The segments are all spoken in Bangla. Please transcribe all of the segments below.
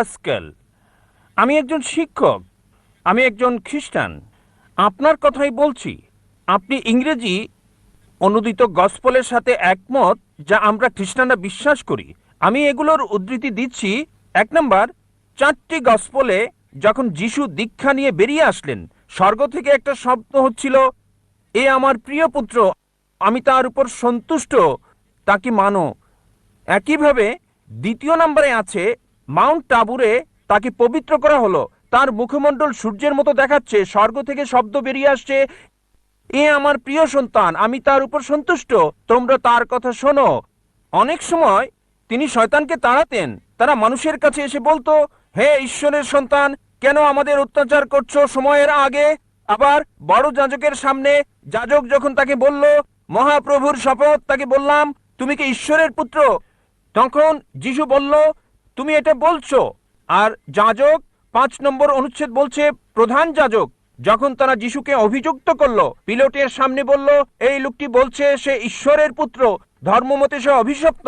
আজকাল আমি একজন শিক্ষক, আমি একজন খ্রিস্টান। আপনার কথাই বলছি। আপনি ইংরেজি অনুদিত গসপলের সাথে একমত, যা আমরা খ্রিস্টানরা বিশ্বাস করি। আমি এগুলোর উদ্ধৃতি দিচ্ছি। 1 নম্বর, 4টি গসপলে যখন যিশু দীক্ষা নিয়ে বেরিয়ে আসলেন, স্বর্গ থেকে একটা শব্দ হচ্ছিল, এ আমার প্রিয় পুত্র, আমি তার উপর সন্তুষ্ট, তাকে মানো। একইভাবে 2 নম্বরে আছে, মাউন্ট টাবুরে তাকে পবিত্র করা হলো, তার মুখমণ্ডল সূর্যের মতো দেখাচ্ছে, স্বর্গ থেকে শব্দ বেরিয়ে আসছে, এ আমার প্রিয় সন্তান, আমি তার উপর সন্তুষ্ট, তোমরা তার কথা শোনো। অনেক সময় তিনি শয়তানকে তাড়াতেন। তারা মানুষের কাছে এসে বলতো, হে ঈশ্বরের সন্তান, কেন আমাদের অত্যাচার করছো সময়ের আগে? আবার বড় যাজকের সামনে যাজক যখন তাকে বলল, মহাপ্রভুর শপথ তাকে বললাম, তুমি কি ঈশ্বরের পুত্র? তখন যিশু বলল, তুমি এটা বলছো। আর যাজক 5 নম্বর অনুচ্ছেদ বলছে, প্রধান যাজক যখন তারা যিশুকে অভিযুক্ত করলো, পিলোটের সামনে বলল, এই লোকটি বলছে সে ঈশ্বরের পুত্র, ধর্মমতে সে অভিশপ্ত,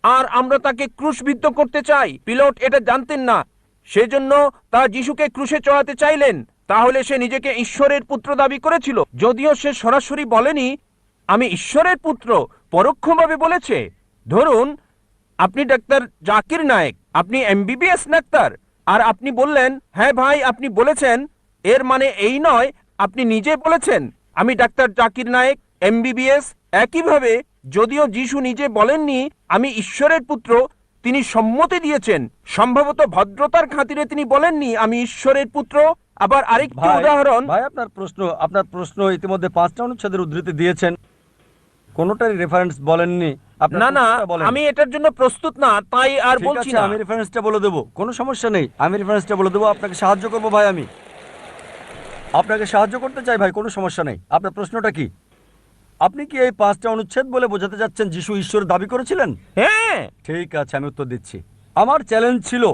আর আমরা তাকে ক্রুশবিদ্ধ করতে চাই। পিলোট এটা জানতেন না, সেজন্য তারা যিশুকে ক্রুশে চড়াতে চাইলেন। তাহলে সে নিজেকে ঈশ্বরের পুত্র দাবি করেছিল, যদিও সে সরাসরি বলেনি আমি ঈশ্বরের পুত্র, পরোক্ষভাবে বলেছে। ধরুন আপনি ডাক্তার জাকির নায়েক, আপনি এমবিবিএস ডাক্তার, আর আপনি বললেন, হ্যাঁ ভাই আপনি বলেছেন, এর মানে এই নয় আপনি নিজে বলেছেন আমি ডাক্তার জাকির নায়েক এমবিবিএস। একইভাবে যদিও যিশু নিজে বলেননি আমি ঈশ্বরের পুত্র, তিনি সম্মতি দিয়েছেন, সম্ভবত ভদ্রতার খাতিরে তিনি বলেননি আমি ঈশ্বরের পুত্র। আবার আরেকটি ভাই উদাহরণ। ভাই আপনার প্রশ্ন ইতিমধ্যে 5টা অনুচ্ছেদের উদ্ধৃতি দিয়েছেন, কোনোটারই রেফারেন্স বলেননি। আপনার না না, প্রশ্নটা বলেন। আমি এটার জন্য প্রস্তুত না, তাই আর ঠিক বলছি আছে, না। আমি রেফারেন্সটা বলে দেবো, কোনো সমস্যা নেই, আমি রেফারেন্সটা বলে দেবো, আপনাকে সাহায্য করবো ভাই, আমি আপনাকে সাহায্য করতে চাই ভাই, কোনো সমস্যা নেই। আপনার প্রশ্নটা কি? আপনি কি এই 5টা অনুচ্ছেদ বলে বোঝাতে যাচ্ছেন যিশু ঈশ্বর দাবি করেছিলেন? হ্যাঁ। ঠিক আছে, আমি উত্তর দিচ্ছি। আমার চ্যালেঞ্জ ছিল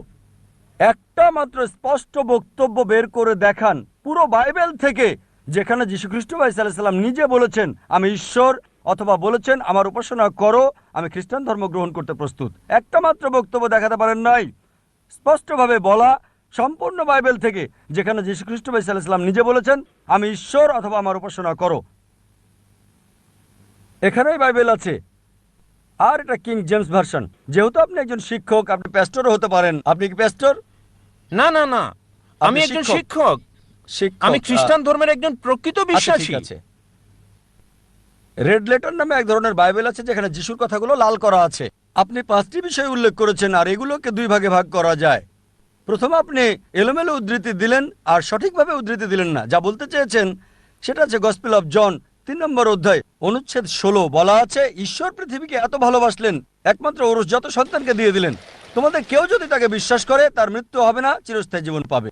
একটা মাত্র স্পষ্ট বক্তব্য বের করে দেখান পুরো বাইবেল থেকে, যেখানে যীশু খ্রিস্ট ভাই সাল্লাল্লাহু আলাইহি সাল্লাম নিজে বলেছেন আমি ঈশ্বর, অথবা বলেছেন আমার উপাসনা করো, আমি খ্রিস্টান ধর্ম গ্রহণ করতে প্রস্তুত। একটা মাত্র বক্তব্য দেখাতে পারেন নাই স্পষ্টভাবে বলা সম্পূর্ণ বাইবেল থেকে, যেখানে যীশু খ্রিস্ট ভাই সাল্লাল্লাহু আলাইহি সাল্লাম নিজে বলেছেন আমি ঈশ্বর অথবা আমার উপাসনা করো। এখানেই বাইবেল আছে। আর এটা কিং জেমস ভার্সন। যেহেতু আপনি একজন শিক্ষক, আপনি প্যাস্টরও হতে পারেন। আপনি কি প্যাস্টর? না না না, আমি আপনি একজন শিক্ষক? শিক্ষক। শিক্ষক, আমি খ্রিস্টান ধর্মের একজন প্রকৃত আচ্ছা, বিশ্বাসী। ঠিক আছে। রেড লেটার নামে এক ধরনের বাইবেল আছে, যেখানে যিশুর কথাগুলো লাল করা আছে। আপনি 5টি বিষয় উল্লেখ করেছেন, আর এগুলোকে 2 ভাগে ভাগ করা যায়। প্রথমে আপনি এলোমেলো উদ্ধৃতি দিলেন আর সঠিকভাবে উদ্ধৃতি দিলেন না। যা বলতে চেয়েছেন সেটা আছে গসপেল অফ জন 3 নম্বর অধ্যায় অনুচ্ছেদ 16, বলা আছে ঈশ্বর পৃথিবীকে এত ভালোবাসলেন একমাত্র ঔরসজাত সন্তানকে দিয়ে দিলেন, তোমাদের কেউ যদি তাকে বিশ্বাস করে তার মৃত্যু হবে না, চিরস্থায়ী জীবন পাবে।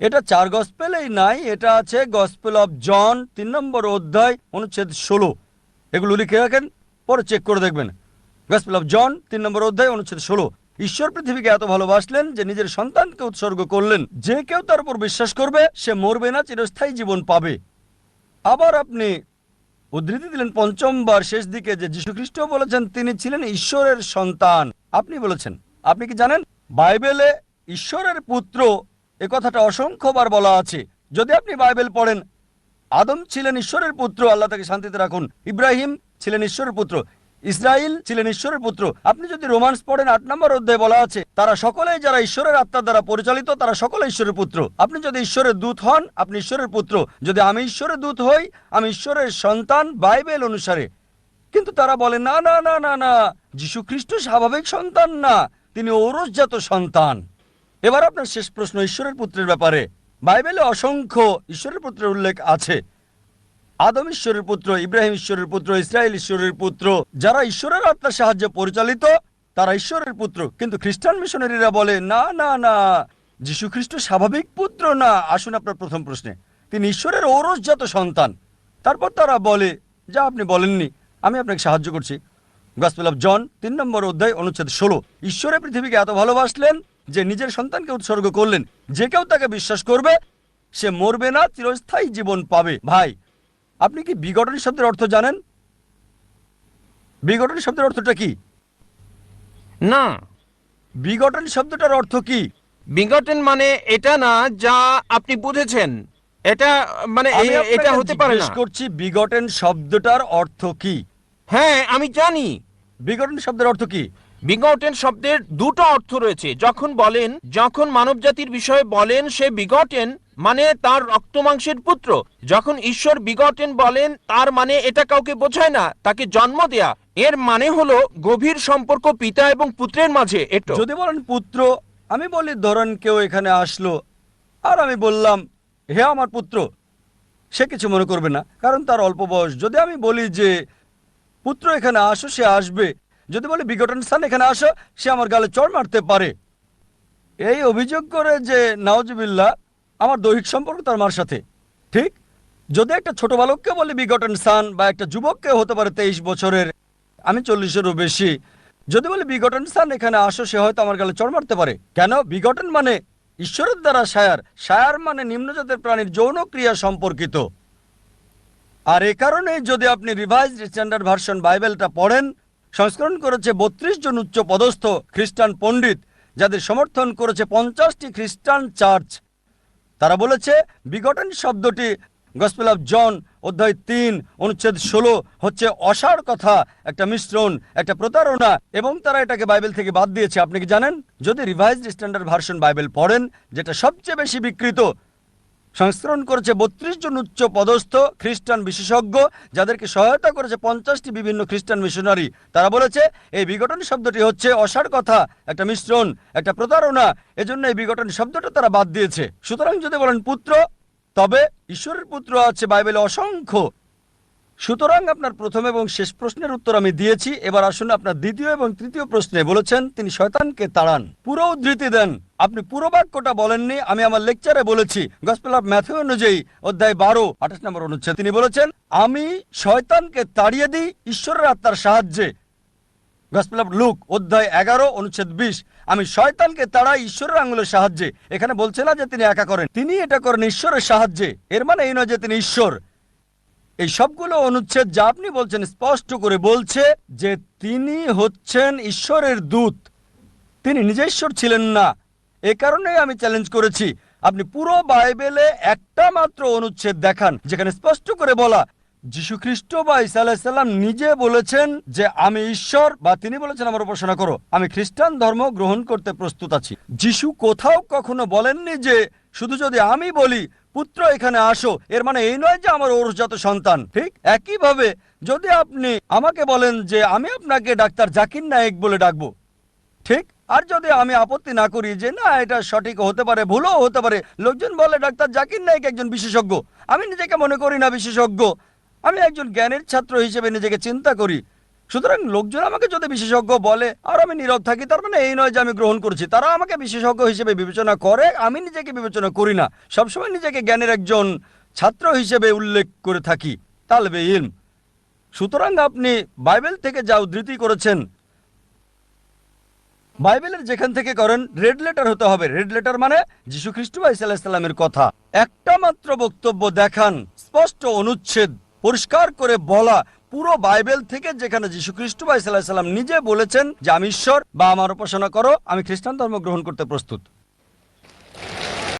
এটা 4 গসপেলেই নাই, এটা আছে গসপেল অফ জন 3 নম্বর অধ্যায় অনুচ্ছেদ 16। এগুলো লিখে রাখেন, পরে চেক করে দেখবেন। গসপেল অফ জন 3 নম্বর অধ্যায় অনুচ্ছেদ 16, ঈশ্বর পৃথিবীকে এত ভালোবাসলেন যে নিজের সন্তানকে উৎসর্গ করলেন, যে কেউ তার উপর বিশ্বাস করবে সে মরবে না, চিরস্থায়ী জীবন পাবে। আবার আপনি উদ্ধৃতি দিলেন 5বার শেষ দিকে যে যীশুখ্রিস্ট বলেছেন তিনি ছিলেন ঈশ্বরের সন্তান। আপনি বলেছেন, আপনি কি জানেন বাইবেলে ঈশ্বরের পুত্র এ কথাটা অসংখ্যবার বলা আছে। যদি আপনি বাইবেল পড়েন, আদম ছিলেন ঈশ্বরের পুত্র, আল্লাহ তাকে শান্তিতে রাখুন। ইব্রাহিম ছিলেন ঈশ্বরের পুত্র, ইসরাইল ছিলেন ঈশ্বরের পুত্র। আপনি যদি রোমান্স পড়েন 8 নম্বর অধ্যায়ে বলা আছে তারা সকলেই যারা ঈশ্বরের আত্মার দ্বারা পরিচালিত তারা সকলে ঈশ্বরের পুত্র। আপনি যদি ঈশ্বরের দূত হন আপনি ঈশ্বরের পুত্র, যদি আমি ঈশ্বরের দূত হই আমি ঈশ্বরের সন্তান বাইবেল অনুসারে। কিন্তু তারা বলে না না না না না, যীশু খ্রিস্ট স্বাভাবিক সন্তান না, তিনি ঔরসজাত সন্তান। এবার আপনার শেষ প্রশ্ন ঈশ্বরের পুত্রের ব্যাপারে। বাইবেলে অসংখ্য ঈশ্বরের পুত্রের উল্লেখ আছে। আদম ঈশ্বরের পুত্র, ইব্রাহিম ঈশ্বরের পুত্র, ইসরায়েল ঈশ্বরের পুত্র। যারা ঈশ্বরের আত্মার সাহায্যে পরিচালিত তারা ঈশ্বরের পুত্র। কিন্তু খ্রিস্টান মিশনারিরা বলে না না না, যীশু খ্রিস্ট স্বাভাবিক পুত্র না। আসুন আপনার প্রথম প্রশ্নে, তিনি ঈশ্বরের ঔরসজাত সন্তান। তারপর তারা বলে যা আপনি বলেননি, আমি আপনাকে সাহায্য করছি। গসপেল অফ জন 3 নম্বর অধ্যায় অনুচ্ছেদ 16, ঈশ্বরের পৃথিবীকে এত ভালোবাসলেন যে নিজের সন্তানকে উৎসর্গ করলেন, যে কেউ তাকে বিশ্বাস করবে সে মরবে না, চিরস্থায়ী জীবন পাবে। ভাই, আপনি কি বিগটন শব্দের অর্থ জানেন? বিগটন শব্দের অর্থটা কি? না। বিগটন শব্দটার অর্থ কি? বিগটেন মানে এটা না যা আপনি বুঝেছেন। এটা মানে আমি এটা আপনাকে হতে পারে না। জিজ্ঞেস করছি বিগটেন শব্দটার অর্থ কি? হ্যাঁ, আমি জানি। বিগটেন শব্দের অর্থ কি? বিগটেন শব্দের দুটো অর্থ রয়েছে। যখন মানবজাতির বিষয়ে বলেন সে বিগটেন, মানে তার রক্ত মাংসের পুত্র। যখন ঈশ্বর বিগটেন বলেন, তার মানে এটা কাউকে বোঝায় না, তাকে জন্ম দেয়া। এর মানে হলো গভীর সম্পর্ক পিতা এবং পুত্রের মাঝে। এটা যদি বলেন পুত্র, আমি বলি ধরেন কেউ এখানে আসলো আর আমি বললাম হে আমার পুত্র, সে কিছু মনে করবে না, কারণ তার অল্প বয়স। যদি আমি বলি যে পুত্র এখানে আসো, সে আসবে। যদি বলি বিগটন সান এখানে আসো, সে আমার গালে চড় মারতে পারে। এই অভিযোগ করে যে নাউজুবিল্লাহ আমার দৈহিক সম্পর্ক তার মার সাথে। ঠিক যদি একটা ছোট বালককে বলি বিগটন সান, বা একটা যুবককে হতে পারে 23 বছরের, আমি 40-এরও বেশি, যদি বলি বিগটন সান এখানে আসো, সে হয়তো আমার গালে চড় মারতে পারে। কেন? বিগটন মানে ঈশ্বরের দ্বারা শায়ার, শায়ার মানে নিম্নজাতের প্রাণীর যৌন ক্রিয়া সম্পর্কিত। আর এ কারণে যদি আপনি রিভাইজড স্ট্যান্ডার্ড ভার্সন বাইবেলটা পড়েন, সংস্করণ করেছে 32 জন উচ্চ পদস্থ খ্রিস্টান পণ্ডিত, যাদের সমর্থন করেছে 50টি খ্রিস্টান চার্চ। তারা বলেছে বিগটন শব্দটি গসপেল অফ জন অধ্যায় 3 অনুচ্ছেদ 16 হচ্ছে অসার কথা, একটা মিশ্রণ, একটা প্রতারণা, এবং তারা এটাকে বাইবেল থেকে বাদ দিয়েছে। আপনি কি জানেন? যদি রিভাইজড স্ট্যান্ডার্ড ভার্সন বাইবেল পড়েন, যেটা সবচেয়ে বেশি বিকৃত, সংস্করণ করেছে 32 জন উচ্চ পদস্থ খ্রিস্টান বিশেষজ্ঞ, যাদেরকে সহায়তা করেছে 50টি বিভিন্ন খ্রিস্টান মিশনারি। তারা বলেছে এই বিঘটন শব্দটি হচ্ছে অসার কথা, একটা মিশ্রণ, একটা প্রতারণা। এজন্য এই বিঘটন শব্দটা তারা বাদ দিয়েছে। সুতরাং যদি বলেন পুত্র, তবে ঈশ্বরের পুত্র আছে বাইবেলে অসংখ্য। সুতরাং আপনার প্রথম এবং শেষ প্রশ্নের উত্তর আমি দিয়েছি। এবার আসুন আপনার দ্বিতীয় এবং তৃতীয় প্রশ্নে। বলেছেন তিনি শয়তানকে তাড়ান, পুরো উদ্ধৃতি দেন। আপনি পুরো বাক্যটা বলেননি, আমি আমার লেকচারে বলেছি। গসপেল অফ ম্যাথিউ অনুযায়ী অধ্যায় 12 28 নম্বর অনুচ্ছেদ তিনি বলেছেন আমি শয়তানকে তাড়িয়ে দিই ঈশ্বরের আত্মার সাহায্যে। গসপেল অফ লুক অধ্যায় 11 অনুচ্ছেদ 20 আমি শয়তানকে তাড়াই ঈশ্বরের আঙুলের সাহায্যে। এখানে বলছে না যে তিনি একা করেন, তিনি এটা করেন ঈশ্বরের সাহায্যে। এর মানে এই নয় যে তিনি ঈশ্বর। এই সবগুলো অনুচ্ছেদ যা আপনি বলছেন স্পষ্ট করে বলছে যে তিনি হচ্ছেন ঈশ্বরের দূত, তিনি নিজে ঈশ্বর ছিলেন না। এ কারণেই আমি চ্যালেঞ্জ করেছি আপনি পুরো বাইবেলে একটা মাত্র অনুচ্ছেদ দেখান যেখানে স্পষ্ট করে বলা যীশু খ্রিস্ট বা ঈসা আলাইহিস সালাম নিজে বলেছেন যে আমি ঈশ্বর, বা তিনি বলেছেন আমার উপাসনা করো, আমি খ্রিস্টান ধর্ম গ্রহণ করতে প্রস্তুত আছি। যীশু কোথাও কখনো বলেননি যে শুধু যদি আমি বলি পুত্র এখানে আসো, এর মানে এই নয় যে আমার ঔরসজাত সন্তান। ঠিক একইভাবে যদি আপনি আমাকে বলেন যে আমি আপনাকে ডাক্তার জাকির নায়েক বলে ডাকবো, ঠিক, আর যদি আমি আপত্তি না করি যে না এটা সঠিক হতে পারে, ভুলও হতে পারে, লোকজন বলে ডাক্তার জাকির নায়েক একজন বিশেষজ্ঞ, আমি নিজেকে মনে করি না বিশেষজ্ঞ, আমি একজন জ্ঞানের ছাত্র হিসেবে নিজেকে চিন্তা করি। সুতরাং লোকজন আমাকে যদি বিশেষজ্ঞ বলে আর আমি নীরব থাকি, তার মানে এই নয় যে আমি গ্রহণ করছি। তারা আমাকে বিশেষজ্ঞ হিসেবে বিবেচনা করে, আমি নিজেকে বিবেচনা করি না। সবসময় নিজেকে জ্ঞানের একজন ছাত্র হিসেবে উল্লেখ করে থাকি, তালবে ইলম। সুতরাং আপনি বাইবেল থেকে যা উদ্ধৃতি করেছেন, বাইবেলের যেখান থেকে করেন, রেড লেটার হতে হবে। রেড লেটার মানে যীশু খ্রিস্ট বা ঈসা আলাইহিস সালামের কথা। একটা মাত্র বক্তব্য দেখান, স্পষ্ট অনুচ্ছেদ, পরিষ্কার করে বলা পুরো বাইবেল থেকে, যেখানে যীশু খ্রিস্ট বা ঈসা আলাইহিস সালাম নিজে বলেছেন যে আমি ঈশ্বর, বা আমার উপাসনা করো, আমি খ্রিস্টান ধর্ম গ্রহণ করতে প্রস্তুত।